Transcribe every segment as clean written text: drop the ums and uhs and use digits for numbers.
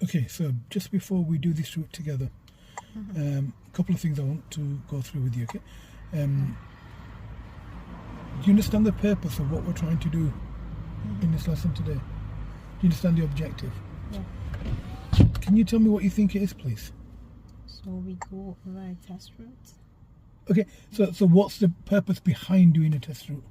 Okay, so just before we do this route together, a couple of things I want to go through with you, okay? Do you understand the purpose of what we're trying to do in this lesson today? Do you understand the objective? Yeah. Can you tell me what you think it is, please? So we go over a test route Okay, so what's the purpose behind doing a test route?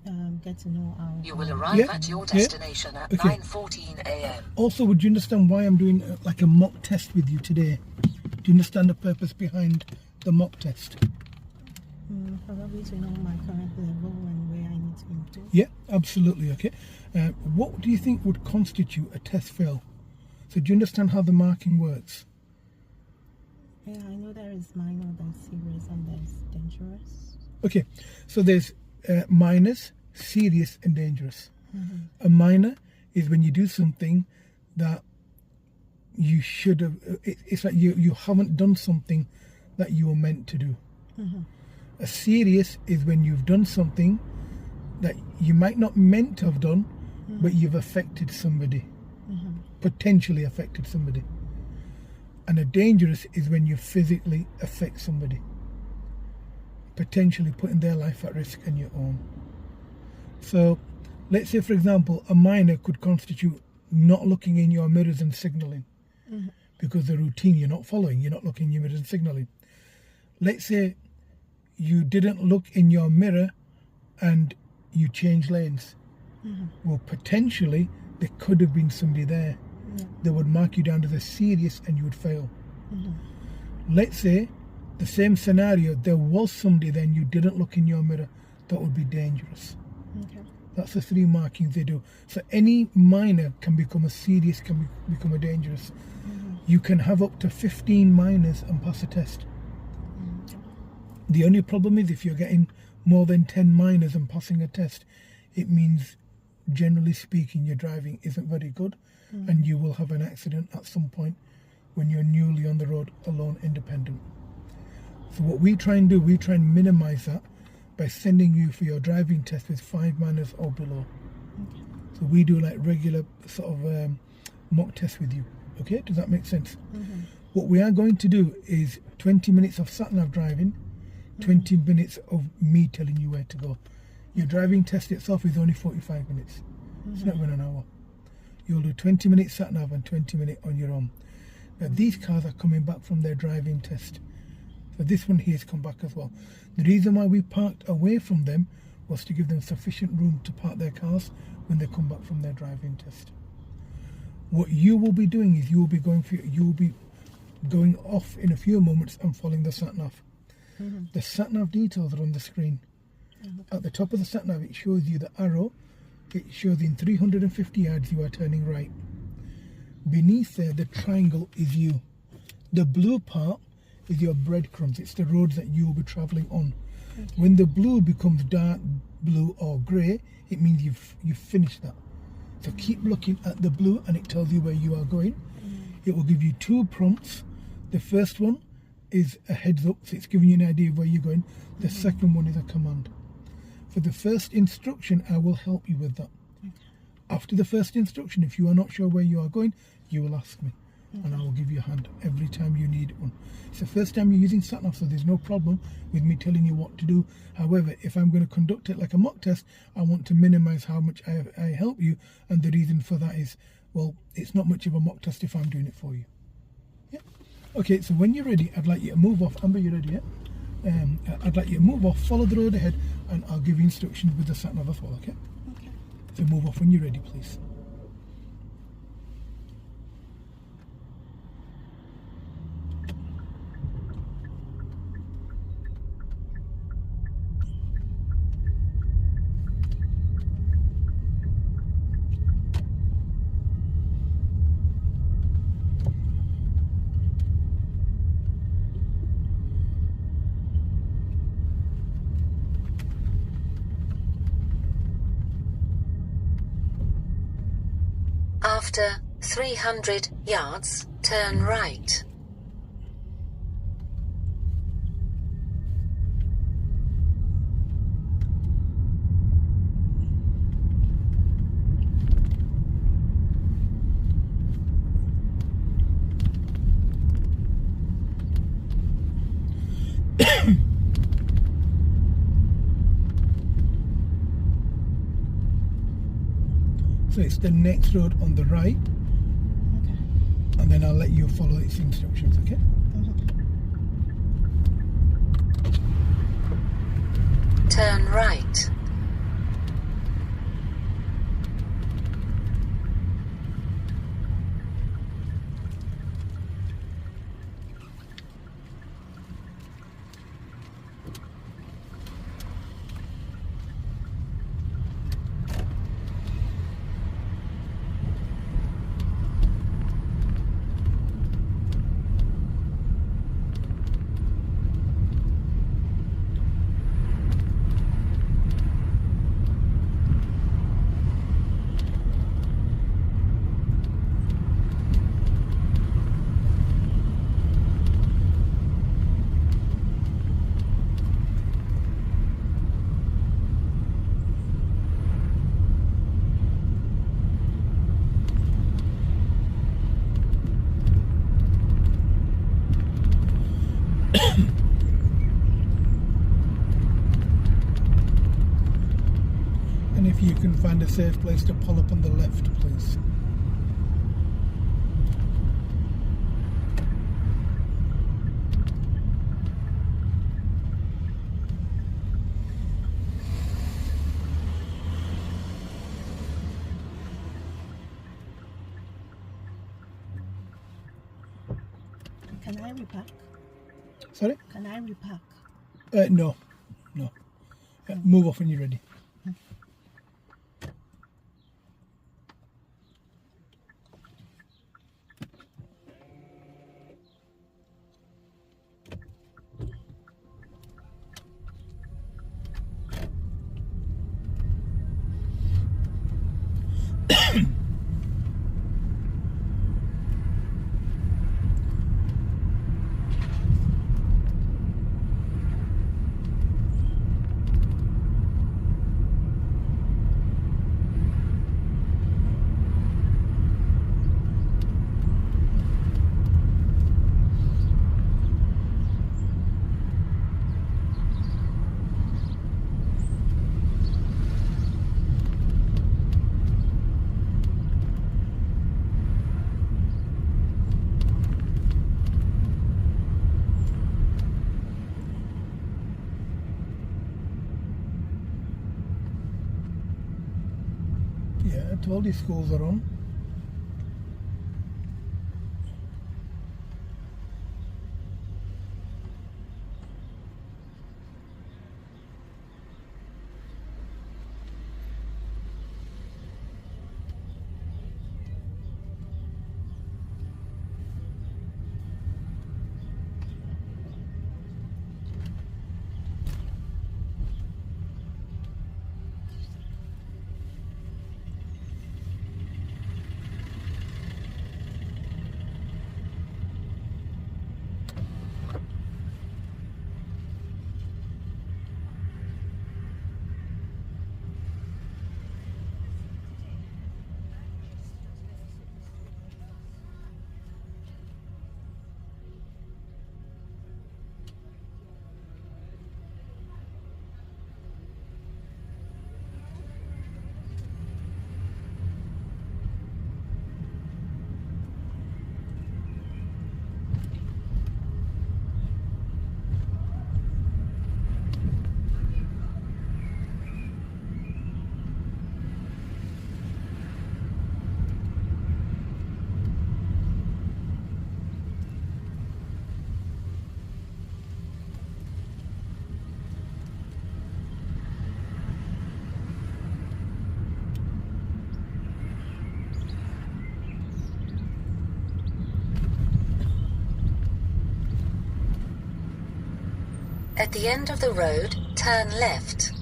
to get to know our... You will arrive at your destination at 9:14 a.m. Also, would you understand why I'm doing like a mock test with you today? Do you understand the purpose behind the mock test? Probably to know my current level and where I need to improve. Yeah, absolutely, okay. What do you think would constitute a test fail? So do you understand how the marking works? Yeah, I know there is minor, there's serious, and there's dangerous. Okay, so there's minors, serious and dangerous. A minor is when you do something that you should have, it's like you haven't done something that you were meant to do. A serious is when you've done something that you might not meant to have done, but you've affected somebody, potentially affected somebody. And a dangerous is when you physically affect somebody, potentially putting their life at risk and your own. So let's say, for example, a minor could constitute not looking in your mirrors and signalling because the routine you're not following, you're not looking in your mirrors and signalling. Let's say you didn't look in your mirror and you changed lanes. Well, potentially there could have been somebody there that would mark you down as a serious and you would fail. Let's say the same scenario, there was somebody there and you didn't look in your mirror, that would be dangerous. That's the three markings they do. So any minor can become a serious, can become a dangerous. You can have up to 15 minors and pass a test. The only problem is if you're getting more than 10 minors and passing a test, it means, generally speaking, your driving isn't very good and you will have an accident at some point when you're newly on the road, alone, independent. So what we try and do, we try and minimize that by sending you for your driving test with 5 minors or below. So we do like regular sort of mock tests with you. Okay, does that make sense? What we are going to do is 20 minutes of Satnav driving, 20 minutes of me telling you where to go. Your driving test itself is only 45 minutes. It's not even an hour. You'll do 20 minutes Satnav and 20 minutes on your own. Now these cars are coming back from their driving test. So this one here has come back as well. The reason why we parked away from them was to give them sufficient room to park their cars when they come back from their driving test. What you will be doing is you will be going off in a few moments and following the Satnav. The Satnav details are on the screen. At the top of the Satnav it shows you the arrow. It shows in 350 yards you are turning right. Beneath there the triangle is you. The blue part is your breadcrumbs. It's the roads that you will be travelling on. When the blue becomes dark blue or grey, it means you've finished that. So keep looking at the blue and it tells you where you are going. It will give you 2 prompts. The first one is a heads up, so it's giving you an idea of where you're going. The second one is a command. For the first instruction, I will help you with that. After the first instruction, if you are not sure where you are going, you will ask me and I will give you a hand every time you need one. It's the first time you're using Satnav, so there's no problem with me telling you what to do. However, if I'm going to conduct it like a mock test, I want to minimize how much I help you, and the reason for that is, well, it's not much of a mock test if I'm doing it for you. Yeah. Okay, so when you're ready, I'd like you to move off. Amber, you ready yet? I'd like you to move off, follow the road ahead, and I'll give you instructions with the Satnav as well, okay? Okay. So move off when you're ready, please. After 300 yards, turn right. it's the next road on the right, Okay. and then I'll let you follow its instructions, okay? Turn right. And if you can find a safe place to pull up on the left, please. Can I repack? Sorry? Can I repack? No. Move off when you're ready. Yeah, I told you schools are on. At the end of the road, turn left.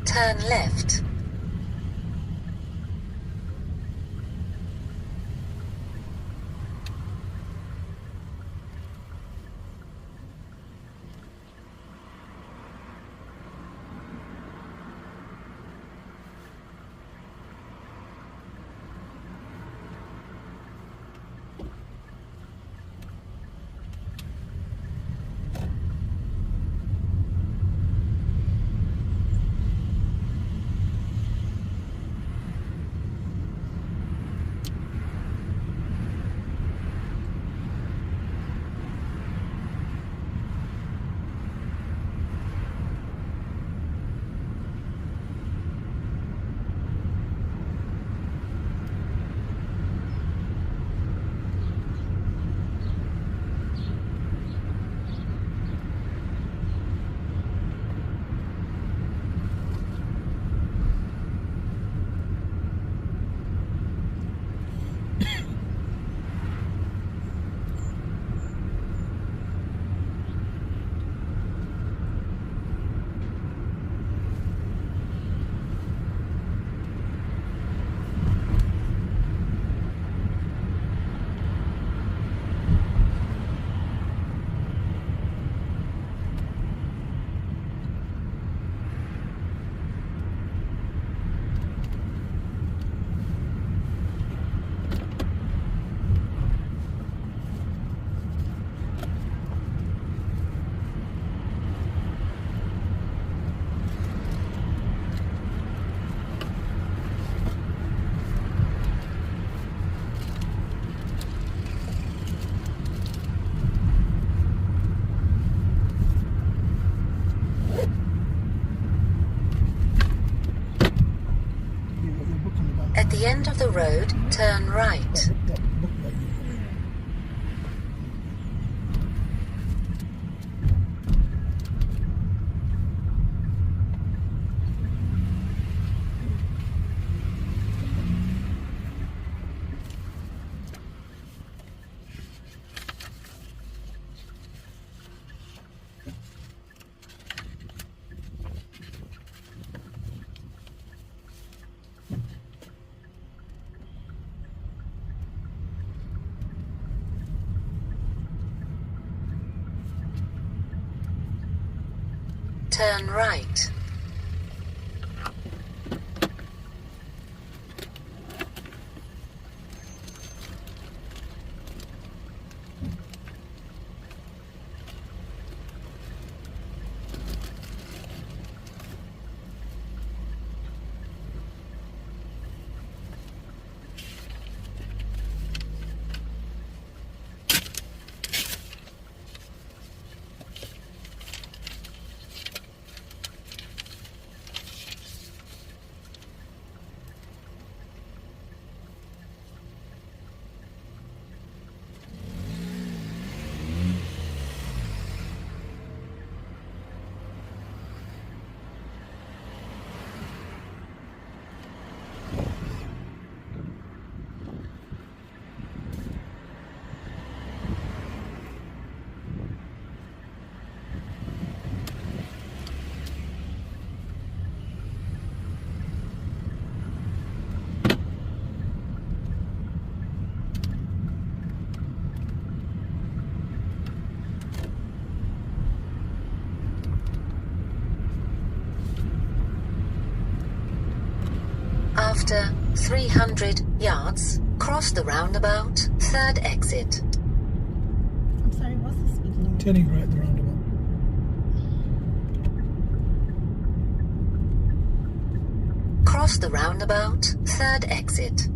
Turn left. Metro Road, turn right. That looked like you. Turn right. After 300 yards, cross the roundabout, third exit. I'm sorry, what's the speed limit? Turning right the roundabout. Cross the roundabout, third exit.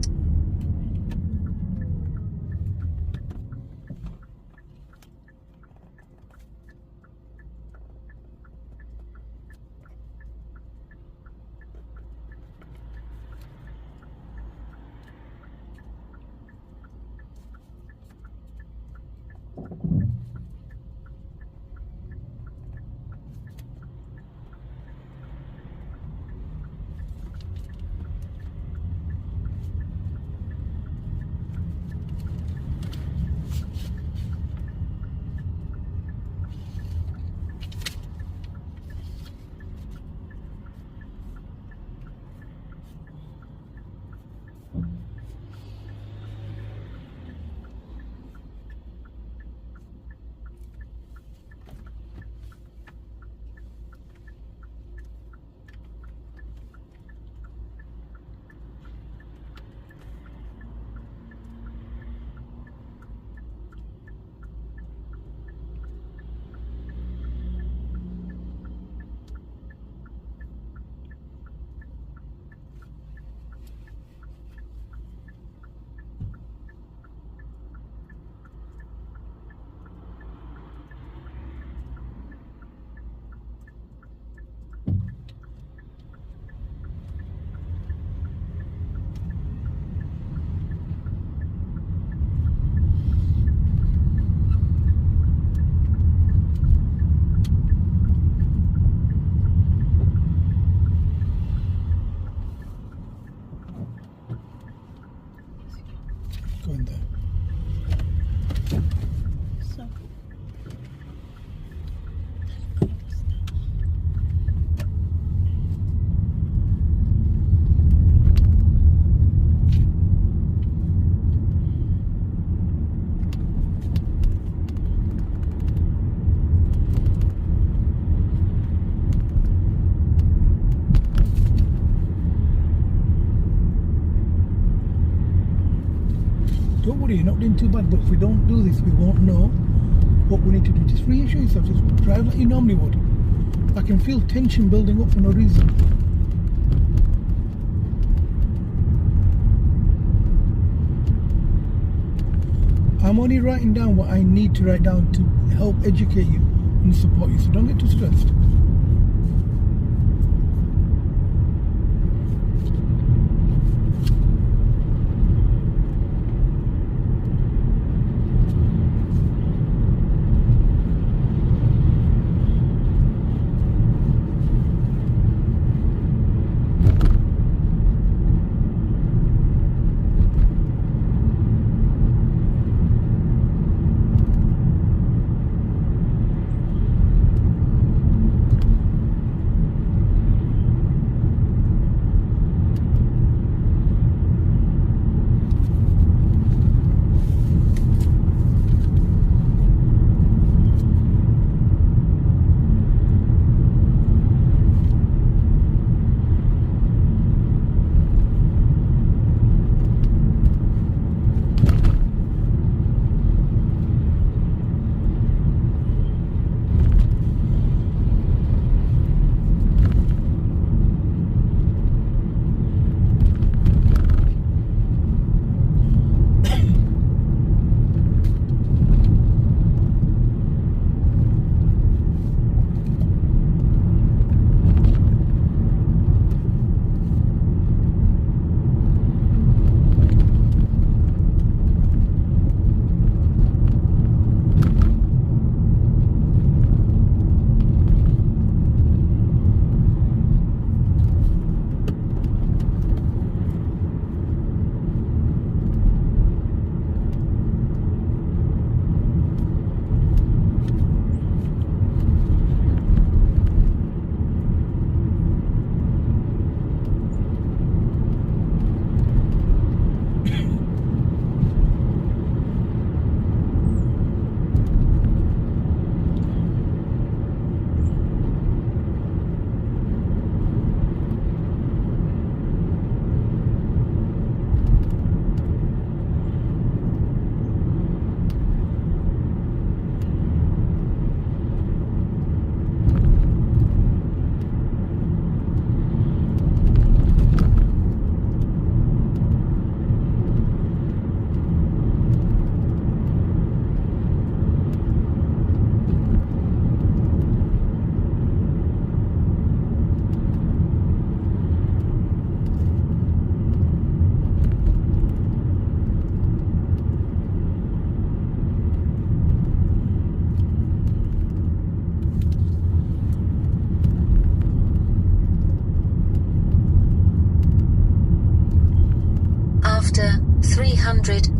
Going there. So, Don't worry, you're not doing too bad, but if we don't do this, we won't know what we need to do. Just reassure yourself, just drive like you normally would. I can feel tension building up for no reason. I'm only writing down what I need to write down to help educate you and support you, so don't get too stressed.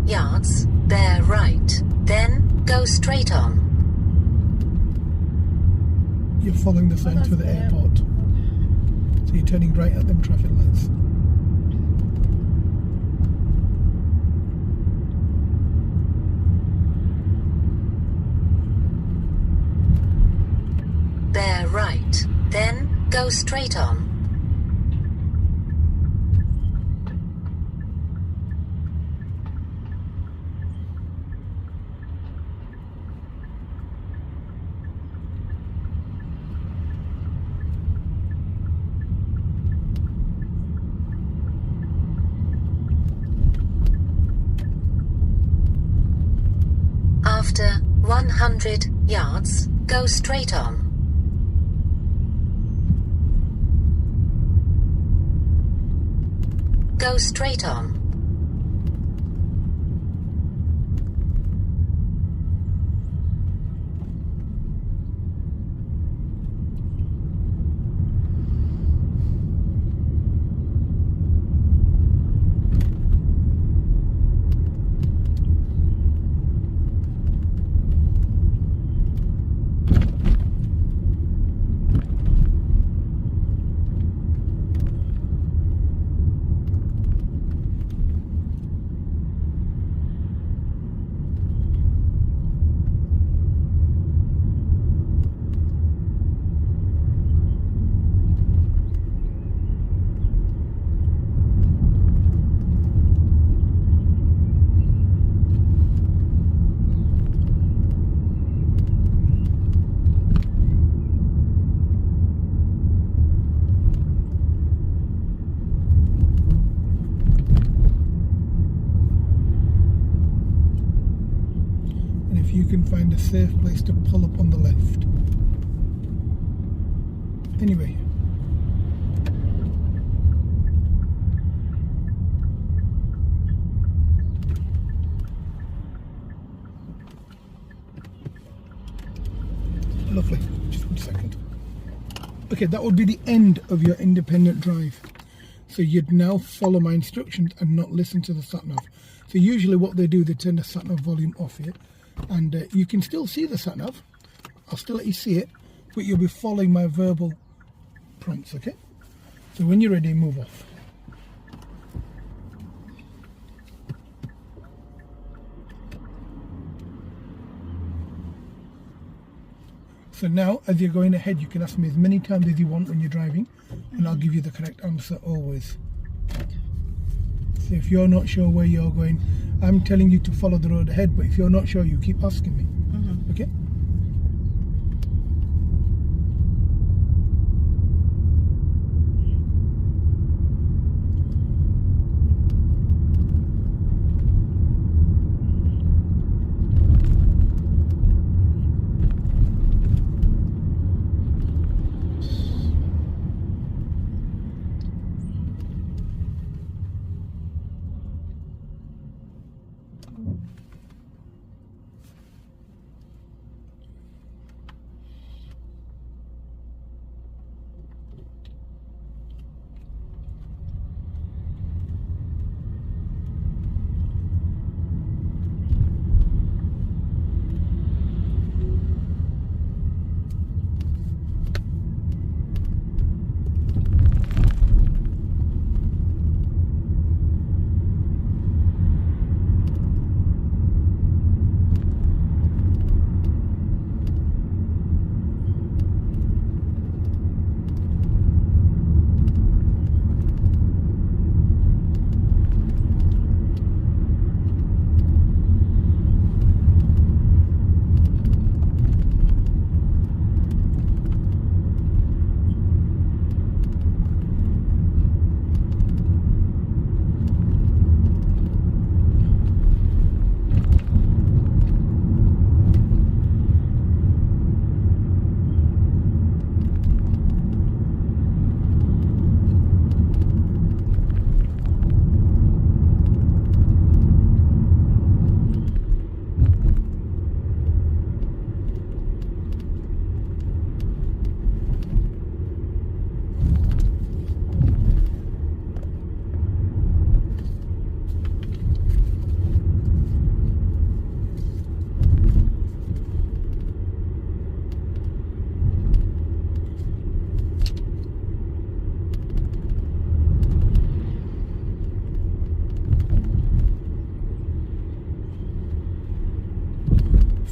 yards, bear right, then go straight on. You're following the signs for the airport. So you're turning right at them traffic lights. Bear right, then go straight on. After 100 yards, go straight on. Go straight on. You can find a safe place to pull up on the left. Anyway. Lovely. Just 1 second. Okay, that would be the end of your independent drive. So you'd now follow my instructions and not listen to the Satnav. So usually what they do, they turn the Satnav volume off here. And you can still see the Satnav. I'll still let you see it, but you'll be following my verbal prompts, okay? So when you're ready, move off. So now, as you're going ahead, you can ask me as many times as you want when you're driving, and I'll give you the correct answer always. So if you're not sure where you're going, I'm telling you to follow the road ahead, but if you're not sure, you keep asking me. Okay?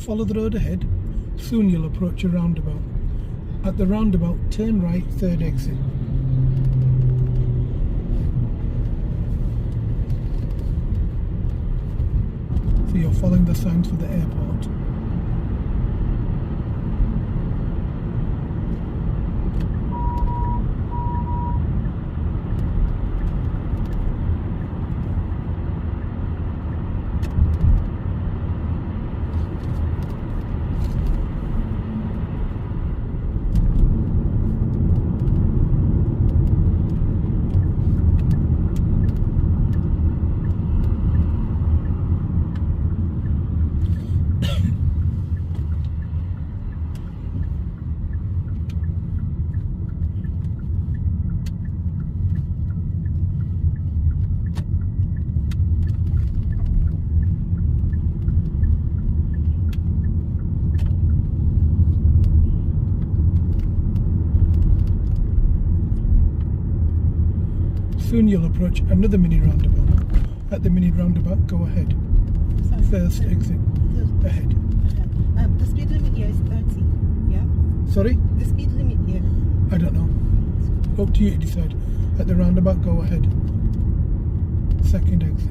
follow the road ahead. Soon you'll approach a roundabout. At the roundabout, turn right, third exit. So you're following the signs for the airport. Soon you'll approach another mini roundabout. At the mini roundabout, go ahead. Sorry. First exit. Ahead. The speed limit here is 30. Yeah. Sorry? The speed limit here. I don't know. Up to you to decide. At the roundabout, go ahead. Second exit.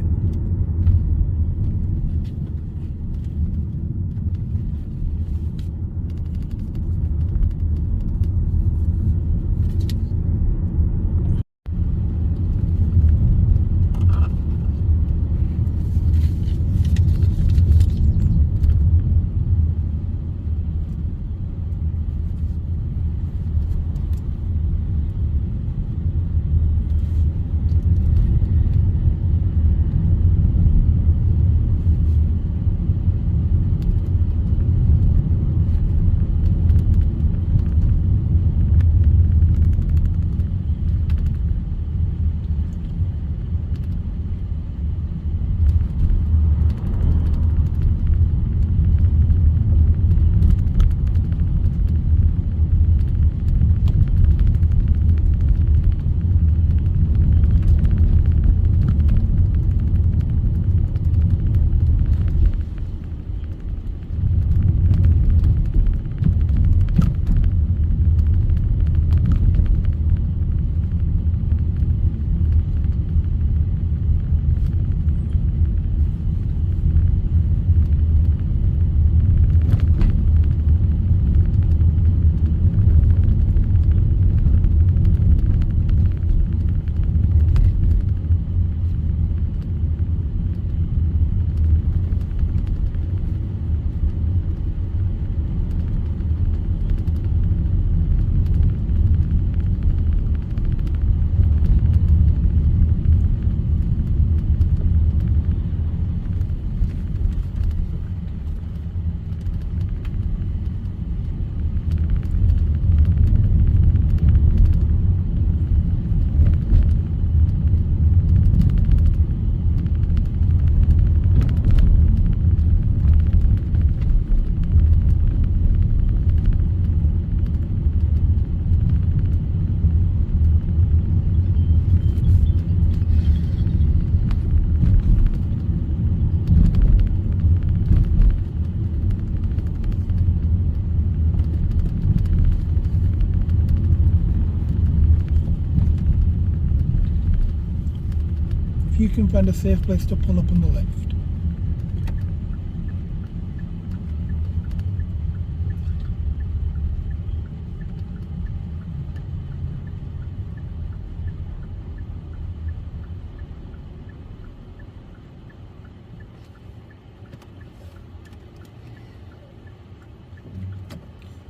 You can find a safe place to pull up on the left.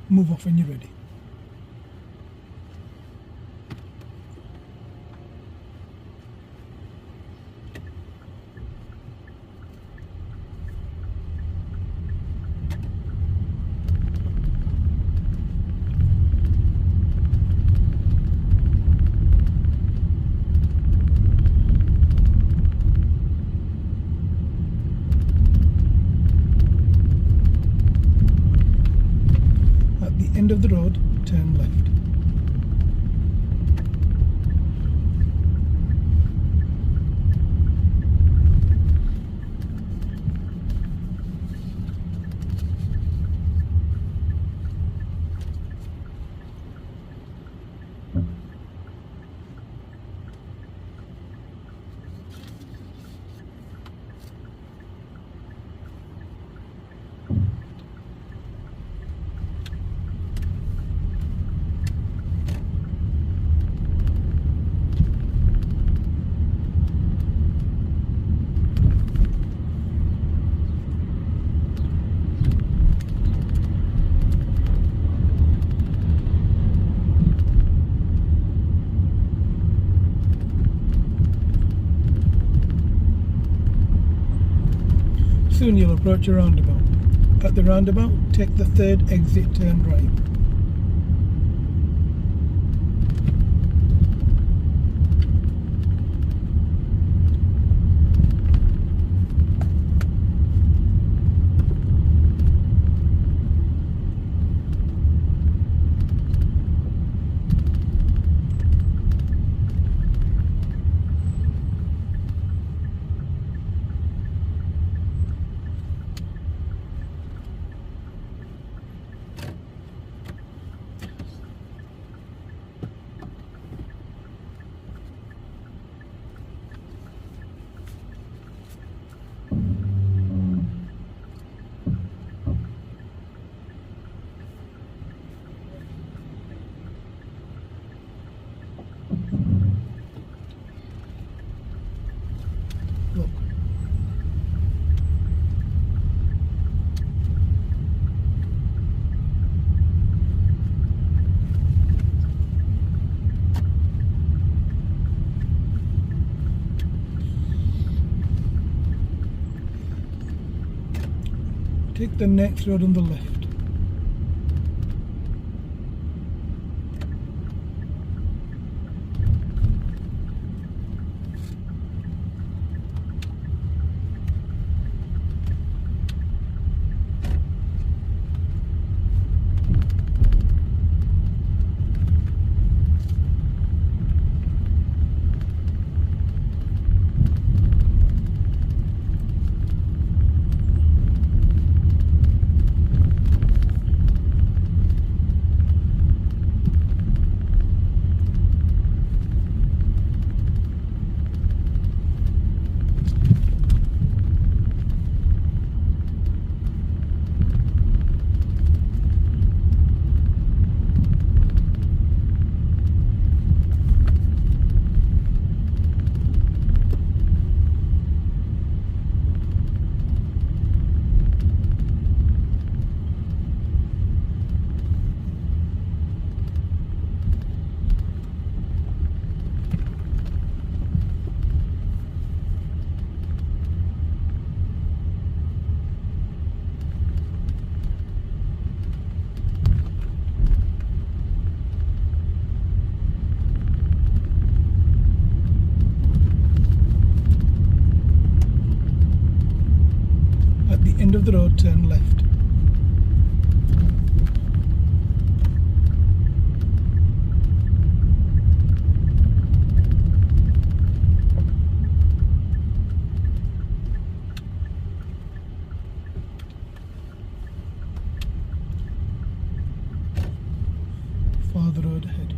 Move off when you're ready. End of the road, turn left. soon you'll approach a roundabout. At the roundabout, take the third exit, turn right. Look. Take the next road on the left. End of the road, turn left. Follow the road ahead.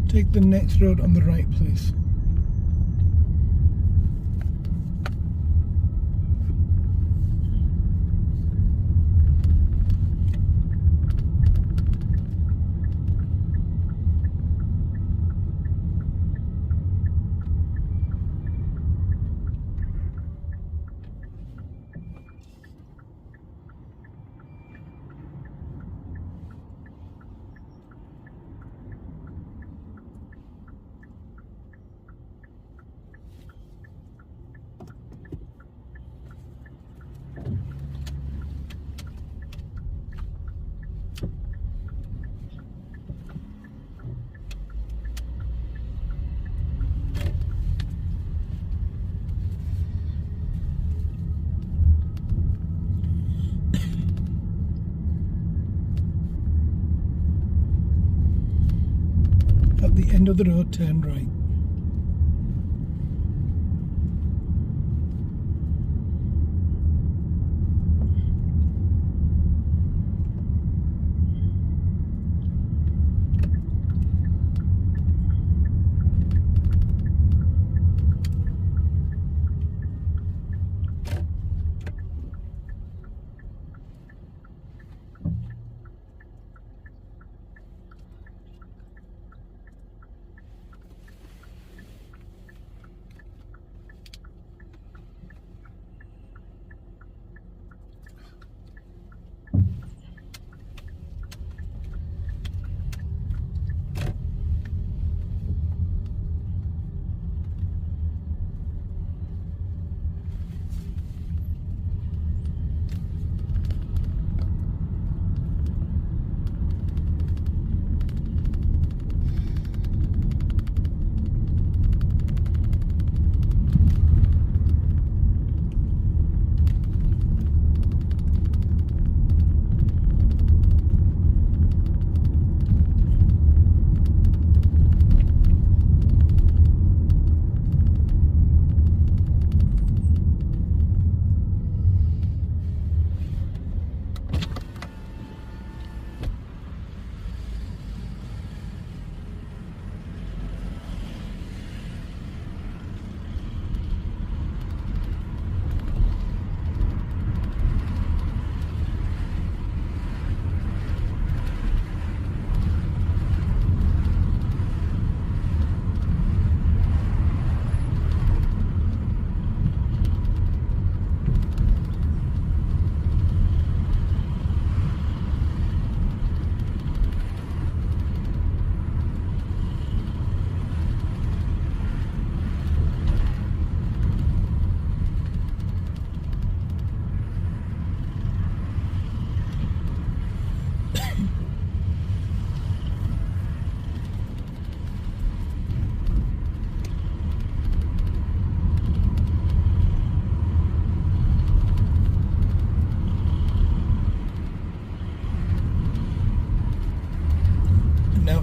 Take the next road on the right, please. end of the road, turn right.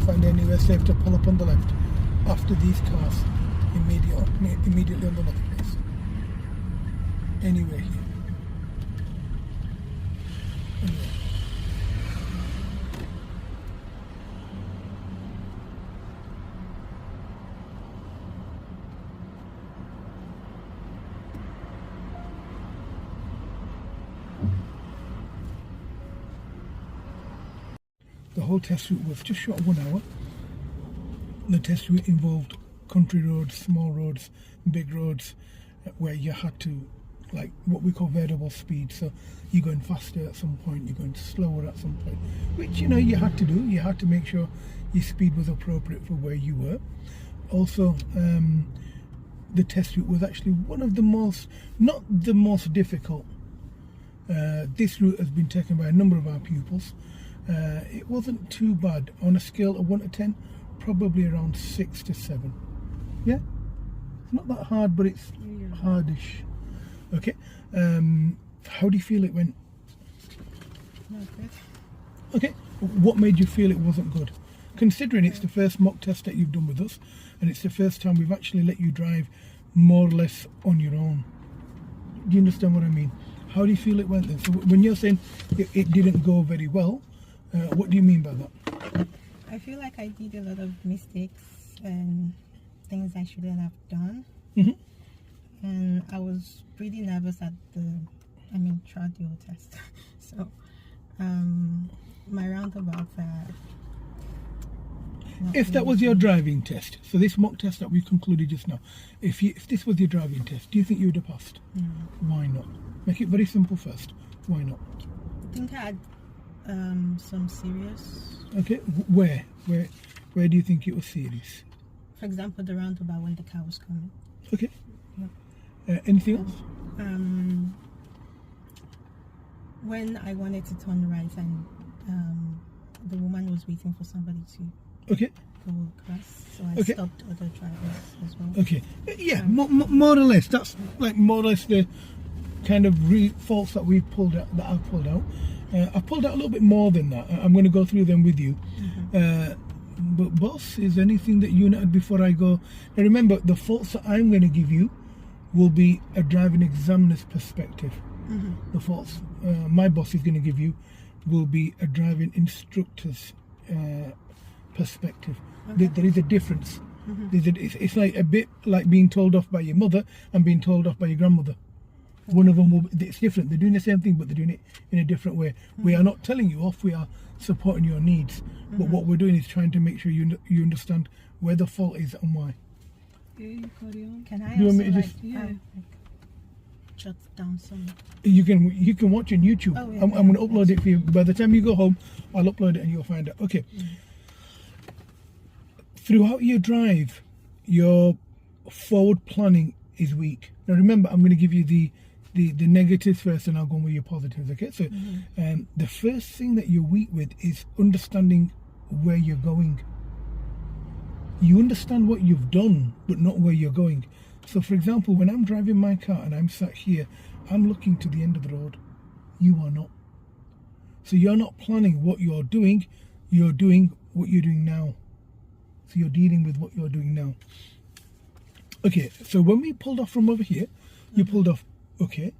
Find anywhere safe to pull up on the left after these cars immediately on the left, please. Anywhere here. Anywhere. The whole test route was just short of 1 hour. The test route involved country roads, small roads, big roads, where you had to, like what we call variable speed. So you're going faster at some point, you're going slower at some point, which you had to do. You had to make sure your speed was appropriate for where you were. Also, the test route was actually one of the most, not the most difficult. This route has been taken by a number of our pupils. It wasn't too bad. On a scale of 1 to 10, probably around 6 to 7. Yeah, it's not that hard, but it's hardish. Okay. How do you feel it went? Not good. Okay. What made you feel it wasn't good? Considering it's the first mock test that you've done with us, and it's the first time we've actually let you drive more or less on your own. Do you understand what I mean? How do you feel it went then? So when you're saying it didn't go very well, what do you mean by that? I feel like I did a lot of mistakes and things I shouldn't have done. Mm-hmm. And I was pretty nervous at throughout the whole test. So, my roundabouts are... If that was your driving test, so this mock test that we concluded just now, if this was your driving test, do you think you would have passed? No. Why not? Make it very simple first. Why not? I think I had some serious... Okay, where do you think it was serious? For example, the roundabout when the car was coming. Okay. Yeah. Anything else? When I wanted to turn right and the woman was waiting for somebody to Okay. go across, so I stopped other drivers as well. Okay. Yeah, more or less. That's like more or less the kind of faults that we've pulled out, that I've pulled out. I've pulled out a little bit more than that. I'm going to go through them with you. Mm-hmm. But boss, is anything that you know before I go? Now remember, the faults that I'm going to give you will be a driving examiner's perspective. The faults my boss is going to give you will be a driving instructor's perspective. There is a difference. It's like a bit like being told off by your mother and being told off by your grandmother. One of them it's different. They're doing the same thing, but they're doing it in a different way. We are not telling you off. We are supporting your needs. But what we're doing is trying to make sure you understand where the fault is and why. Yeah, you carry on. Can I You want also me to like, just- Yeah. jot down some? You can watch on YouTube. Oh, yeah, I'm going to yeah, upload it for you. By the time you go home, I'll upload it and you'll find it. Okay. Throughout your drive, your forward planning is weak. Now remember, I'm going to give you the negatives first, and I'll go on with your positives. Okay. So the first thing that you're weak with is understanding where you're going. You understand what you've done, but not where you're going. So for example, when I'm driving my car and I'm sat here, I'm looking to the end of the road. You are not. So you're not planning what you're doing what you're doing now. So you're dealing with what you're doing now. Okay, so when we pulled off from over here, you pulled off, okay.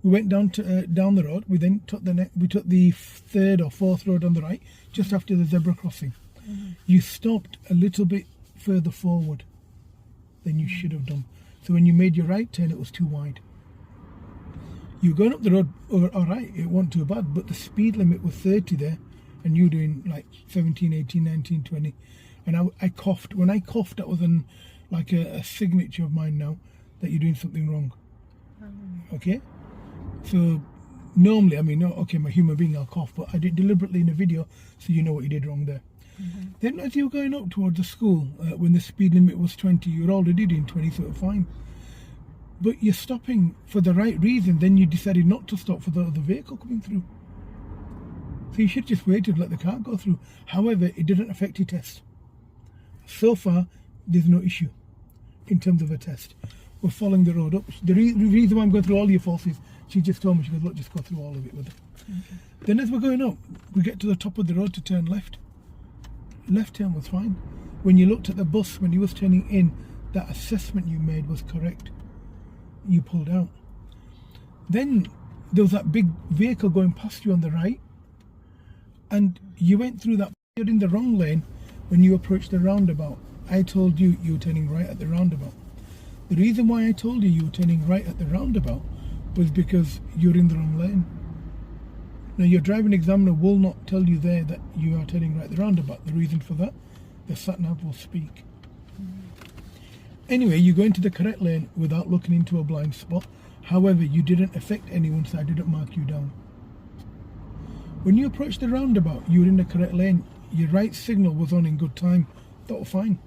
We went down the road. We then took the third or fourth road on the right, just after the zebra crossing. You stopped a little bit further forward than you should have done. So when you made your right turn, it was too wide. You were going up the road, all right, it wasn't too bad, but the speed limit was 30 there, and you were doing like 17, 18, 19, 20. And I coughed. When I coughed, that was like a signature of mine now, that you're doing something wrong. Okay? So normally, I mean, okay, I'm a human being, I'll cough, but I did deliberately in a video, so you know what you did wrong there. Then as you were going up towards the school, when the speed limit was 20, you were already doing 20, so it was fine. But you're stopping for the right reason, then you decided not to stop for the other vehicle coming through. So you should just wait to let the car go through. However, it didn't affect your test. So far, there's no issue in terms of a test. We're following the road up. The reason why I'm going through all your faults is she just told me, she goes, look, just go through all of it with her. Then as we're going up, we get to the top of the road to turn left. Left turn was fine. When you looked at the bus, when he was turning in, that assessment you made was correct. You pulled out. Then there was that big vehicle going past you on the right, and you went through that. You're in the wrong lane when you approached the roundabout. I told you were turning right at the roundabout. The reason why I told you were turning right at the roundabout was because you're in the wrong lane. Now your driving examiner will not tell you there that you are turning right at the roundabout. The reason for that, the Satnav will speak. Anyway, you go into the correct lane without looking into a blind spot. However, you didn't affect anyone, so I didn't mark you down. When you approached the roundabout, you were in the correct lane. Your right signal was on in good time. That was fine.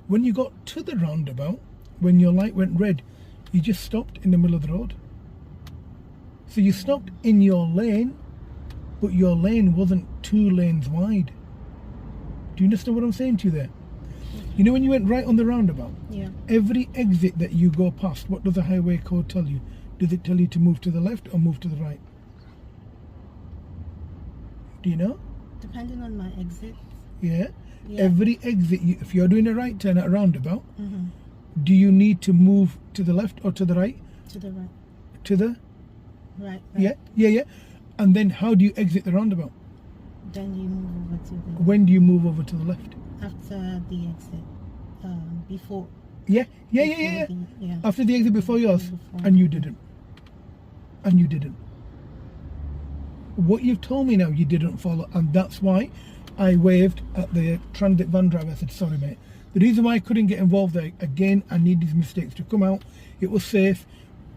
When you got to the roundabout, when your light went red, you just stopped in the middle of the road. So you stopped in your lane, but your lane wasn't 2 lanes wide. Do you understand what I'm saying to you there? You know when you went right on the roundabout? Yeah. Every exit that you go past, what does the highway code tell you? Does it tell you to move to the left or move to the right? Do you know? Depending on my exit. Yeah. Yeah. Every exit, if you're doing a right turn at a roundabout, do you need to move to the left or to the right? To the right. To the? Right. Yeah. And then how do you exit the roundabout? Then you move over to the When do you move over to the left? after the exit. Before. Yeah. Yeah. After the exit before yours, Before. and you didn't. What you've told me now, you didn't follow, and that's why I waved at the transit van driver. I said, sorry mate, the reason why I couldn't get involved there, again, I need these mistakes to come out. It was safe,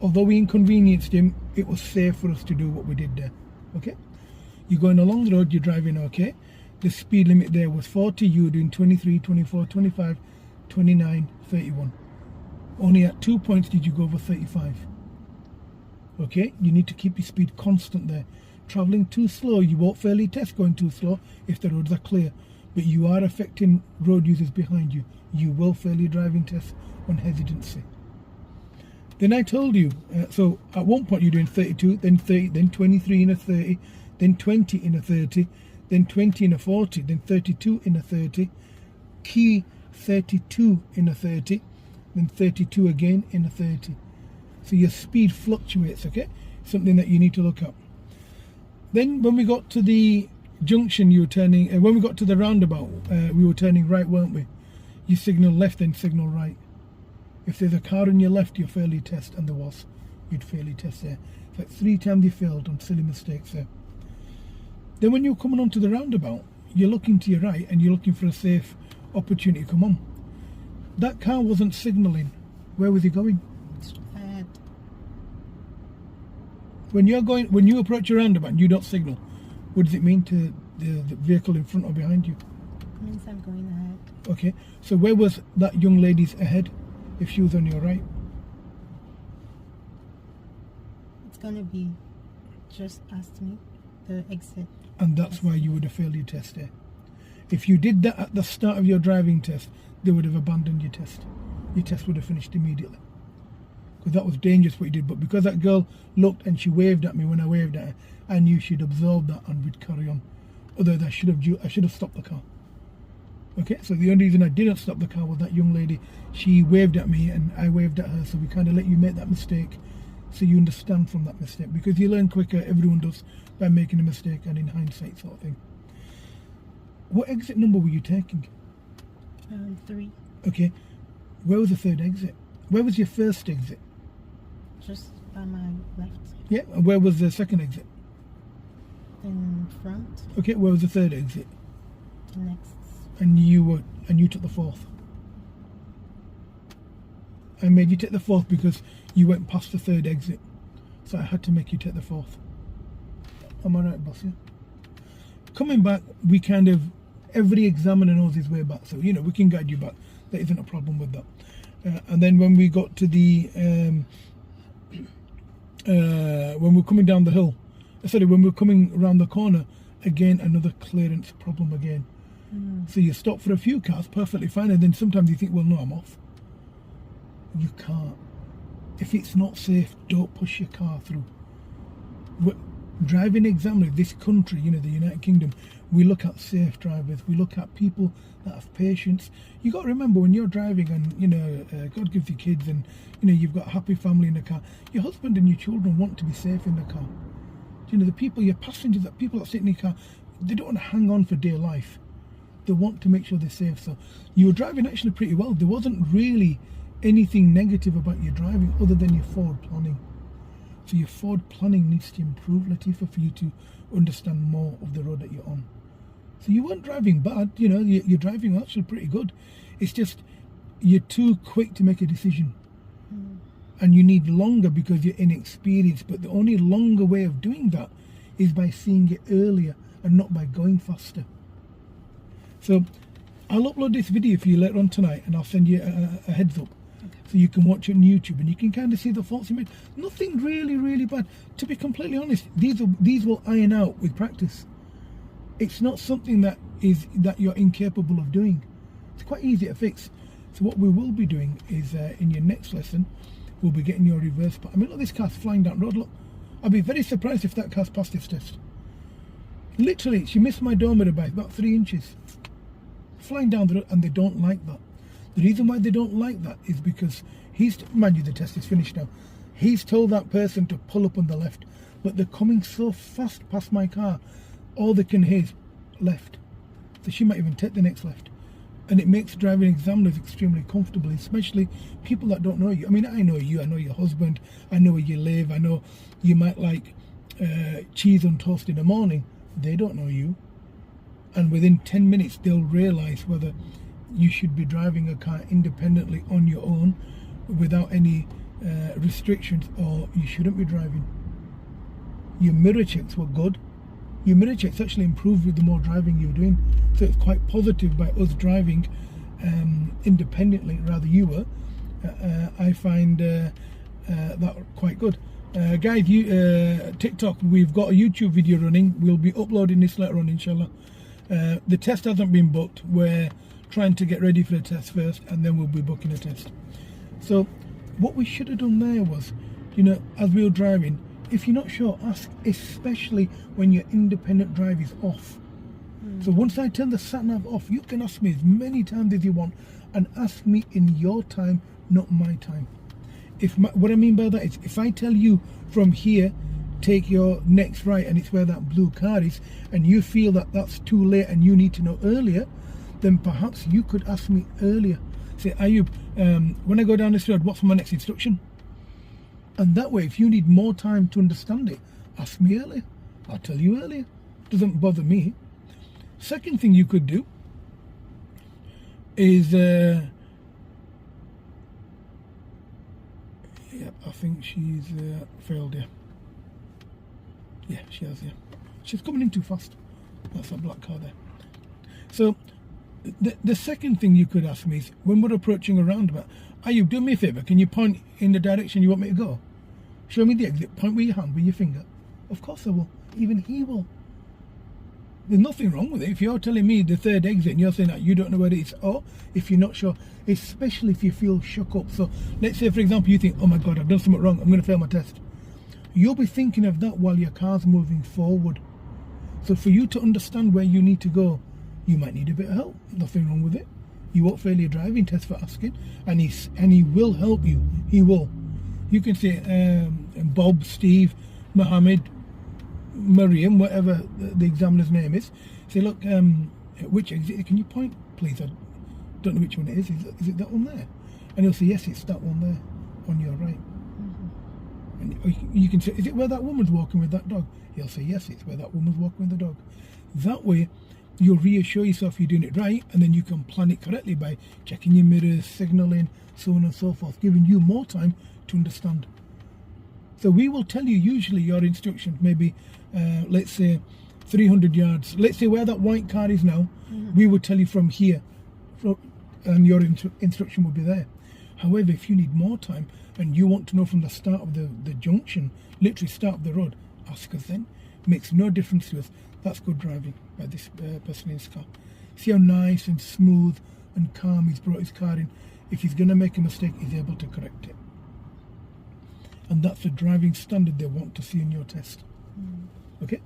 although we inconvenienced him, it was safe for us to do what we did there. Okay, you're going along the road, you're driving okay. The speed limit there was 40, you were doing 23, 24, 25, 29, 31. Only at 2 points did you go over 35. Okay, you need to keep your speed constant there. Travelling too slow, you won't fairly test going too slow if the roads are clear, but you are affecting road users behind you. You will fail your driving test on hesitancy. Then I told you, so at one point you're doing 32, then 30, then 23 in a 30, then 20 in a 30, then 20 in a 40, then 32 in a 30, key 32 in a 30, then 32 again in a 30. So your speed fluctuates, okay? Something that you need to look at. Then when we got to the junction, you were turning, when we got to the roundabout, we were turning right, weren't we? You signal left, then signal right. If there's a car on your left, you fail your test, and there was. You'd fail your test there. It's like 3 times you failed on silly mistakes there. Then when you're coming onto the roundabout, you're looking to your right and you're looking for a safe opportunity to come on. That car wasn't signalling. Where was he going? Ahead. When you approach a roundabout and you don't signal, what does it mean to the vehicle in front or behind you? It means I'm going ahead. Okay, so where was that young lady's ahead if she was on your right? It's gonna be just past me, the exit. And that's why you would have failed your test there. If you did that at the start of your driving test, they would have abandoned your test. Your test would have finished immediately. Because that was dangerous what you did. But because that girl looked and she waved at me when I waved at her, I knew she'd absorb that and we'd carry on. Otherwise, I should have stopped the car. Okay, so the only reason I didn't stop the car was that young lady. She waved at me and I waved at her. So we kind of let you make that mistake, so you understand from that mistake. Because you learn quicker, everyone does, by making a mistake and in hindsight sort of thing. What exit number were you taking? 3. Okay, where was the third exit? Where was your first exit? Just by my left. Yeah, and where was the second exit? In front. Okay, where was the third exit? Next. And you took the fourth. I made you take the fourth because you went past the third exit. So I had to make you take the fourth. Am I right, boss? Yeah? Coming back, we kind of, every examiner knows his way back. So, we can guide you back. There isn't a problem with that. And then when we got to the, when we're coming down the hill, when we're coming around the corner, again, another clearance problem again. So you stop for a few cars, perfectly fine, and then sometimes you think, well, no, I'm off. You can't. If it's not safe, don't push your car through. Driving examiners, this country, the United Kingdom, we look at safe drivers, we look at people that have patience. You got to remember when you're driving and, God gives you kids and, you've got a happy family in the car, your husband and your children want to be safe in the car. The people, your passengers, the people that sit in your car, they don't want to hang on for dear life. They want to make sure they're safe. So you were driving actually pretty well. There wasn't really anything negative about your driving other than your forward planning. So your forward planning needs to improve, Latifa, for you to understand more of the road that you're on. So you weren't driving bad, you're driving actually pretty good. It's just you're too quick to make a decision. And you need longer because you're inexperienced. But the only longer way of doing that is by seeing it earlier and not by going faster. So I'll upload this video for you later on tonight and I'll send you a heads up. So you can watch it on YouTube and you can kind of see the faults you made. Nothing really, really bad. To be completely honest, these will iron out with practice. It's not something that you're incapable of doing. It's quite easy to fix. So what we will be doing is in your next lesson, we'll be getting your reverse part. I mean, look, this car's flying down the road. Look, I'd be very surprised if that car's passed this test. Literally, she missed my dometer by about 3 inches. Flying down the road, and they don't like that. The reason why they don't like that is because mind you, the test is finished now. He's told that person to pull up on the left, but they're coming so fast past my car, all they can hear is left. So she might even take the next left. And it makes driving examiners extremely comfortable, especially people that don't know you. I mean, I know you, I know your husband, I know where you live, I know you might like cheese on toast in the morning. They don't know you. And within 10 minutes, they'll realise whether you should be driving a car independently on your own without any restrictions, or you shouldn't be driving. Your mirror checks were good. Your mirror checks actually improved with the more driving you were doing. So it's quite positive by us driving independently, rather you were. I find that quite good. Guys, TikTok, we've got a YouTube video running. We'll be uploading this later on, inshallah. The test hasn't been booked. We're trying to get ready for the test first, and then we'll be booking a test. So what we should have done there was, as we were driving, if you're not sure, ask, especially when your independent drive is off. So once I turn the Satnav off, you can ask me as many times as you want, and ask me in your time, not my time. What I mean by that is, if I tell you from here, take your next right, and it's where that blue car is, and you feel that that's too late and you need to know earlier, then perhaps you could ask me earlier. Say, Ayub, when I go down this road, what's my next instruction? And that way, if you need more time to understand it, ask me earlier. I'll tell you earlier. Doesn't bother me. Second thing you could do is, yeah, I think she's failed here. Yeah, she has, yeah. She's coming in too fast. That's a black car there. So, the second thing you could ask me is, when we're approaching a roundabout, Ayub, do me a favour, can you point in the direction you want me to go? Show me the exit, point with your hand, with your finger. Of course I will. Even he will. There's nothing wrong with it. If you're telling me the third exit and you're saying that you don't know where it is, or if you're not sure, especially if you feel shook up. So let's say, for example, you think, oh my God, I've done something wrong, I'm going to fail my test. You'll be thinking of that while your car's moving forward. So for you to understand where you need to go, you might need a bit of help. Nothing wrong with it. You won't fail your driving test for asking, and he will help you. He will. You can say Bob, Steve, Mohammed, Mariam, whatever the examiner's name is. Say, look, which exit? Can you point, please? I don't know which one it is. Is it that one there? And he'll say, yes, it's that one there, on your right. And you can say, is it where that woman's walking with that dog? He'll say, yes, it's where that woman's walking with the dog. That way, you'll reassure yourself you're doing it right, and then you can plan it correctly by checking your mirrors, signalling, so on and so forth, giving you more time to understand. So we will tell you usually your instructions, maybe, let's say 300 yards. Let's say where that white car is now, we will tell you from here, and your instruction will be there. However, if you need more time and you want to know from the start of the junction, literally start of the road, ask us then. Makes no difference to us. That's good driving by this person in his car. See how nice and smooth and calm he's brought his car in. If he's going to make a mistake, he's able to correct it. And that's the driving standard they want to see in your test. Okay?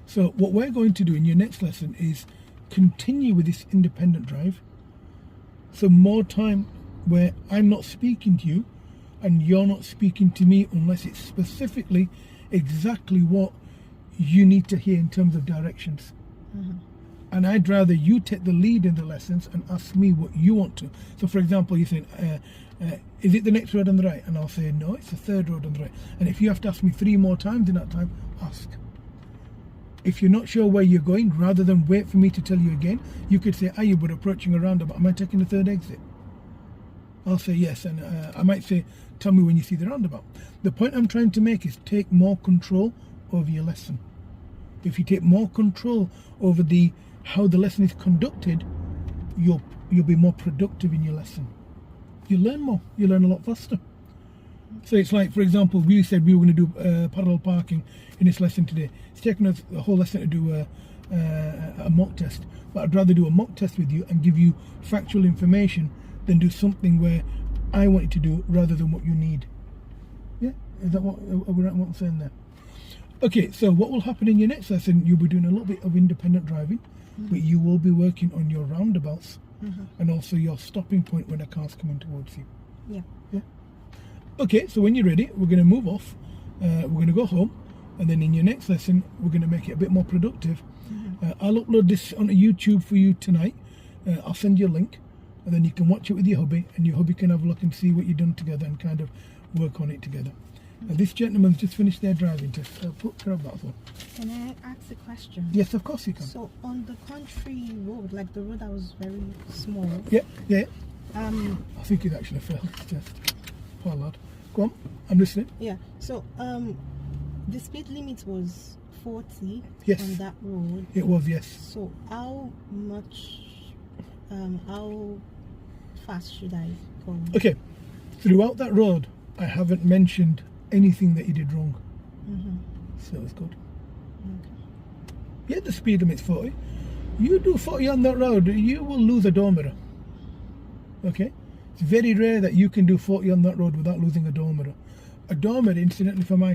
So what we're going to do in your next lesson is continue with this independent drive. So more time where I'm not speaking to you and you're not speaking to me unless it's specifically exactly what you need to hear in terms of directions. And I'd rather you take the lead in the lessons and ask me what you want to. So for example, you say, is it the next road on the right? And I'll say, no, it's the third road on the right. And if you have to ask me 3 more times in that time, ask. If you're not sure where you're going, rather than wait for me to tell you again, you could say, Ayub, we're approaching a roundabout. Am I taking the third exit? I'll say yes, and I might say, tell me when you see the roundabout. The point I'm trying to make is take more control over your lesson. If you take more control over how the lesson is conducted, you'll be more productive in your lesson. You learn more. You learn a lot faster. So it's like, for example, we said we were going to do parallel parking in this lesson today. It's taken us a whole lesson to do a mock test. But I'd rather do a mock test with you and give you factual information than do something where I want you to do rather than what you need. Yeah? Is that what I'm saying there? Okay, so what will happen in your next lesson, you'll be doing a little bit of independent driving, but you will be working on your roundabouts and also your stopping point when a car's coming towards you. Yeah. Okay, so when you're ready, we're going to move off. We're going to go home, and then in your next lesson, we're going to make it a bit more productive. I'll upload this onto YouTube for you tonight. I'll send you a link, and then you can watch it with your hubby, and your hubby can have a look and see what you've done together and kind of work on it together. This gentleman's just finished their driving test. Grab that one. Can I ask a question? Yes, of course you can. So on the country road, like the road that was very small. Yeah. I think he's actually failed his test. Poor lad. Go on, I'm listening. Yeah. So the speed limit was 40 yes. on that road. It was, yes. So how fast should I go? Okay. Throughout that road, I haven't mentioned anything that you did wrong. So it's good. Yeah, the speed limit's 40. You do 40 on that road, you will lose a door mirror. Okay? It's very rare that you can do 40 on that road without losing a door mirror. A door mirror, incidentally, for my